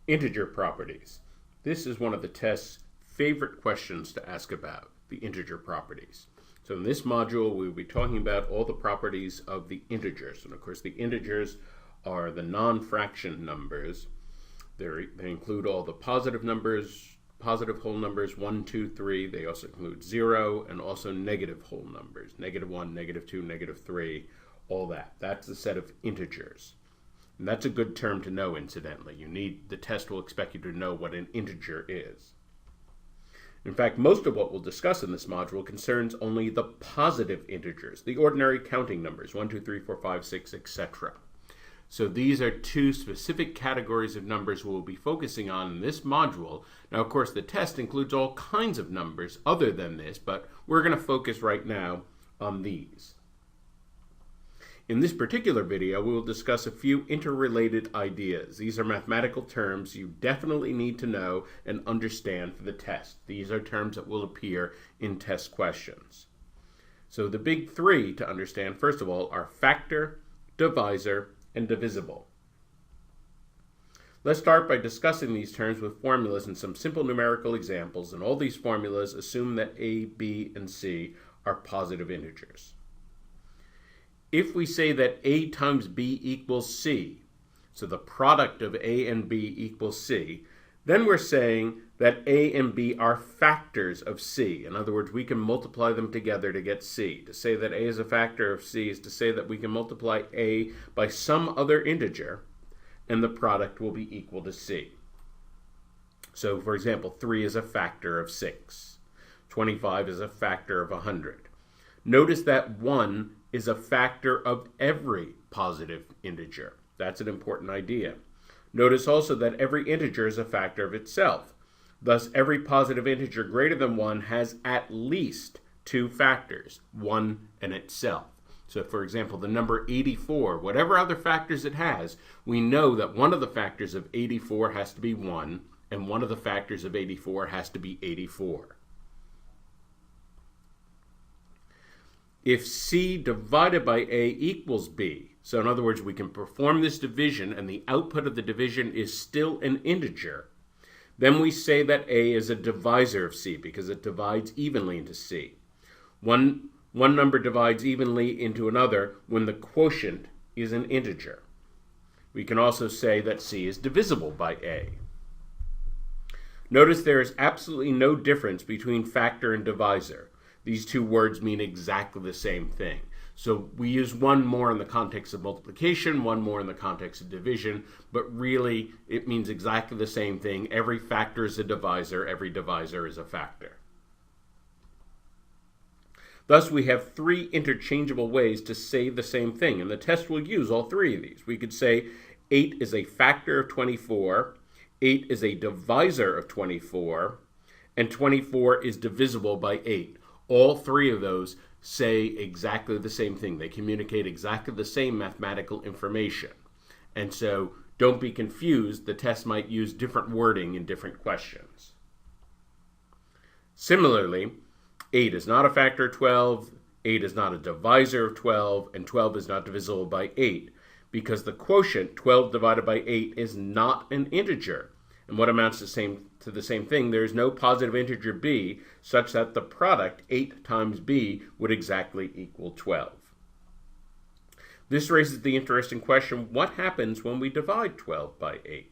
Integer properties. This is one of the test's favorite questions to ask about, the integer properties. So in this module, we'll be talking about all the properties of the integers. And of course, the integers are the non-fraction numbers. They include all the positive numbers, positive whole numbers, 1, 2, 3. They also include 0 and also negative whole numbers, -1, -2, -3, all that. That's the set of integers. And that's a good term to know, incidentally. The test will expect you to know what an integer is. In fact, most of what we'll discuss in this module concerns only the positive integers, the ordinary counting numbers, 1, 2, 3, 4, 5, 6, etc. So these are two specific categories of numbers we'll be focusing on in this module. Now, of course, the test includes all kinds of numbers other than this, but we're going to focus right now on these. In this particular video, we will discuss a few interrelated ideas. These are mathematical terms you definitely need to know and understand for the test. These are terms that will appear in test questions. So the big three to understand, first of all, are factor, divisor, and divisible. Let's start by discussing these terms with formulas and some simple numerical examples, and all these formulas assume that a, b, and c are positive integers. If we say that a times b equals c, so the product of a and b equals c, then we're saying that a and b are factors of c. In other words, we can multiply them together to get c. To say that a is a factor of c is to say that we can multiply a by some other integer, and the product will be equal to c. So, for example, 3 is a factor of 6. 25 is a factor of 100. Notice that 1 is a factor of every positive integer. That's an important idea. Notice also that every integer is a factor of itself. Thus, every positive integer greater than 1 has at least two factors, 1 and itself. So, for example, the number 84, whatever other factors it has, we know that one of the factors of 84 has to be 1, and one of the factors of 84 has to be 84. If c divided by a equals b, so in other words, we can perform this division and the output of the division is still an integer, then we say that a is a divisor of c because it divides evenly into c. One number divides evenly into another when the quotient is an integer. We can also say that c is divisible by a. Notice there is absolutely no difference between factor and divisor. These two words mean exactly the same thing. So we use one more in the context of multiplication, one more in the context of division, but really it means exactly the same thing. Every factor is a divisor, every divisor is a factor. Thus, we have three interchangeable ways to say the same thing, and the test will use all three of these. We could say 8 is a factor of 24, 8 is a divisor of 24, and 24 is divisible by 8. All three of those say exactly the same thing. They communicate exactly the same mathematical information. And so don't be confused. The test might use different wording in different questions. Similarly, 8 is not a factor of 12, 8 is not a divisor of 12, and 12 is not divisible by 8 because the quotient, 12 divided by 8, is not an integer. And what amounts to the same thing, there is no positive integer b such that the product, 8 times b, would exactly equal 12. This raises the interesting question, what happens when we divide 12 by 8?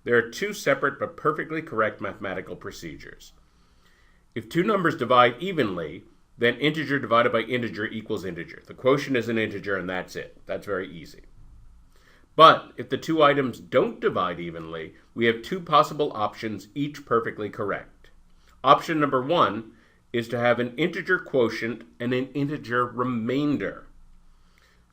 There are two separate but perfectly correct mathematical procedures. If two numbers divide evenly, then integer divided by integer equals integer. The quotient is an integer and that's it. That's very easy. But if the two items don't divide evenly, we have two possible options, each perfectly correct. Option number 1 is to have an integer quotient and an integer remainder.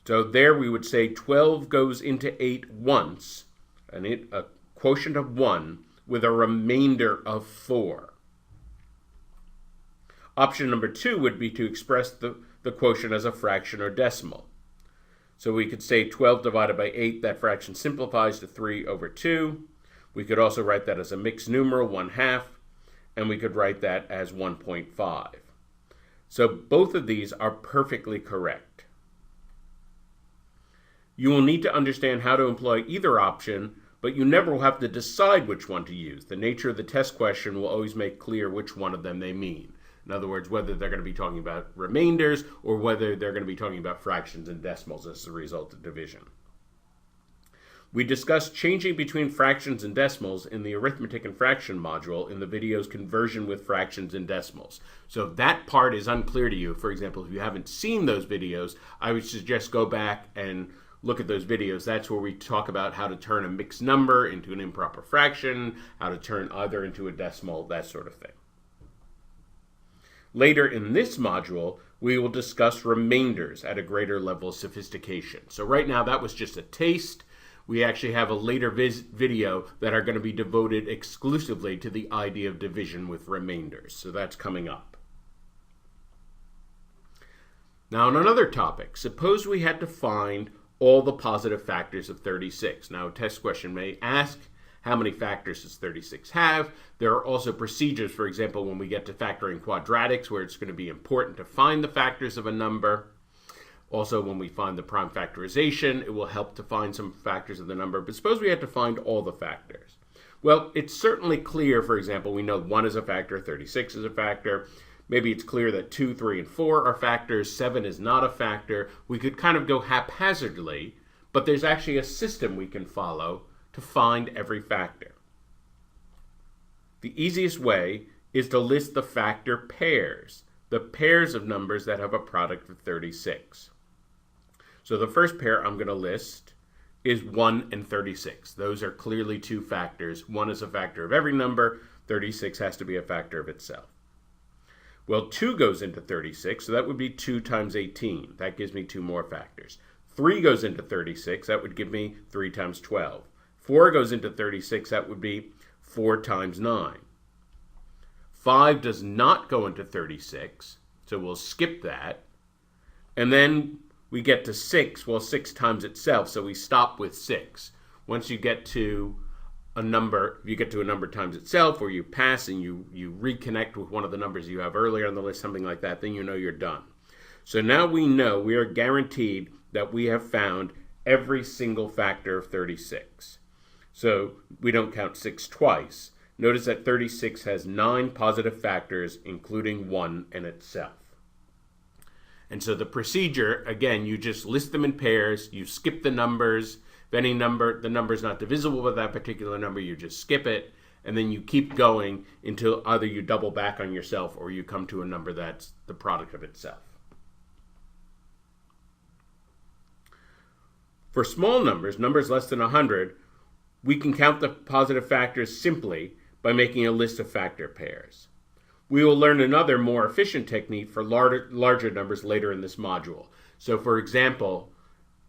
So there we would say 12 goes into 8 once, a quotient of 1 with a remainder of 4. Option number 2 would be to express the quotient as a fraction or decimal. So we could say 12 divided by 8, that fraction simplifies to 3 over 2. We could also write that as a mixed numeral, 1/2, and we could write that as 1.5. So both of these are perfectly correct. You will need to understand how to employ either option but you never will have to decide which one to use. The nature of the test question will always make clear which one of them they mean. In other words, whether they're going to be talking about remainders or whether they're going to be talking about fractions and decimals as a result of division. We discussed changing between fractions and decimals in the arithmetic and fraction module in the videos Conversion with Fractions and Decimals. So if that part is unclear to you, for example, if you haven't seen those videos, I would suggest go back and look at those videos. That's where we talk about how to turn a mixed number into an improper fraction, how to turn either into a decimal, that sort of thing. Later in this module, we will discuss remainders at a greater level of sophistication. So right now, that was just a taste. We actually have a later video that are going to be devoted exclusively to the idea of division with remainders. So that's coming up. Now on another topic, suppose we had to find all the positive factors of 36. Now a test question may ask, how many factors does 36 have? There are also procedures, for example, when we get to factoring quadratics, where it's going to be important to find the factors of a number. Also, when we find the prime factorization, it will help to find some factors of the number. But suppose we had to find all the factors. Well, it's certainly clear, for example, we know 1 is a factor, 36 is a factor. Maybe it's clear that 2, 3, and 4 are factors, 7 is not a factor. We could kind of go haphazardly, but there's actually a system we can follow to find every factor. The easiest way is to list the factor pairs, the pairs of numbers that have a product of 36. So the first pair I'm going to list is 1 and 36. Those are clearly two factors. 1 is a factor of every number. 36 has to be a factor of itself. Well, 2 goes into 36, so that would be 2 times 18. That gives me 2 more factors. 3 goes into 36. That would give me 3 times 12. 4 goes into 36. That would be 4 times 9. 5 does not go into 36, so we'll skip that. And then we get to 6. Well, 6 times itself, so we stop with 6. Once you get to a number, if you get to a number times itself, or you pass and you reconnect with one of the numbers you have earlier on the list, something like that, then you know you're done. So now we know, we are guaranteed that we have found every single factor of 36. So we don't count 6 twice. Notice that 36 has 9 positive factors, including 1 in itself. And so the procedure, again, you just list them in pairs, you skip the numbers. If any number, the number is not divisible with that particular number, you just skip it, and then you keep going until either you double back on yourself or you come to a number that's the product of itself. For small numbers, numbers less than 100, we can count the positive factors simply by making a list of factor pairs. We will learn another more efficient technique for larger numbers later in this module. So for example,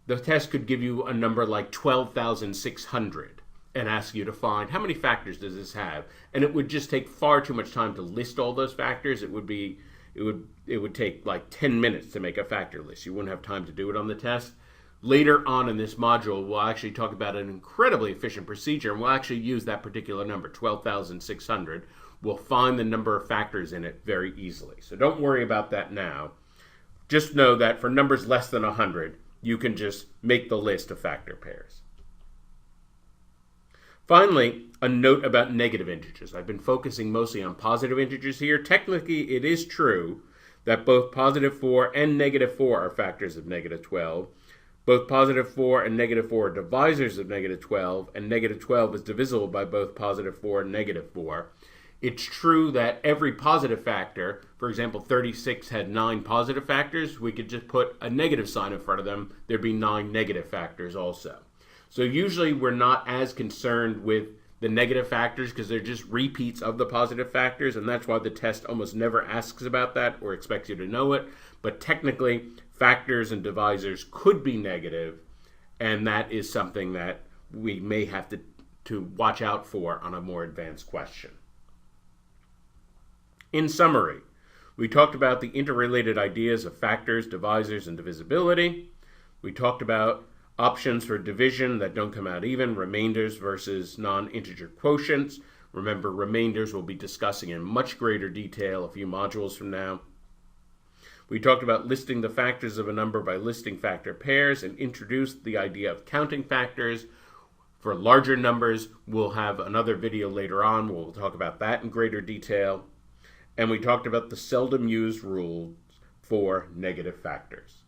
the test could give you a number like 12,600 and ask you to find how many factors does this have, and it would just take far too much time to list all those factors. It would take like 10 minutes to make a factor list. You wouldn't have time to do it on the test. Later on in this module, we'll actually talk about an incredibly efficient procedure, and we'll actually use that particular number, 12,600. We'll find the number of factors in it very easily. So don't worry about that now. Just know that for numbers less than 100, you can just make the list of factor pairs. Finally, a note about negative integers. I've been focusing mostly on positive integers here. Technically, it is true that both positive 4 and negative 4 are factors of negative 12. Both positive 4 and negative 4 are divisors of negative 12, and negative 12 is divisible by both positive 4 and negative 4. It's true that every positive factor, for example, 36 had 9 positive factors. We could just put a negative sign in front of them. There'd be 9 negative factors also. So usually we're not as concerned with the negative factors because they're just repeats of the positive factors, and that's why the test almost never asks about that or expects you to know it. But technically, factors and divisors could be negative, and that is something that we may have to watch out for on a more advanced question. In summary, we talked about the interrelated ideas of factors, divisors, and divisibility. We talked about options for division that don't come out even, remainders versus non-integer quotients. Remember, remainders we'll be discussing in much greater detail a few modules from now. We talked about listing the factors of a number by listing factor pairs and introduced the idea of counting factors. For larger numbers, we'll have another video later on where we'll talk about that in greater detail. And we talked about the seldom used rules for negative factors.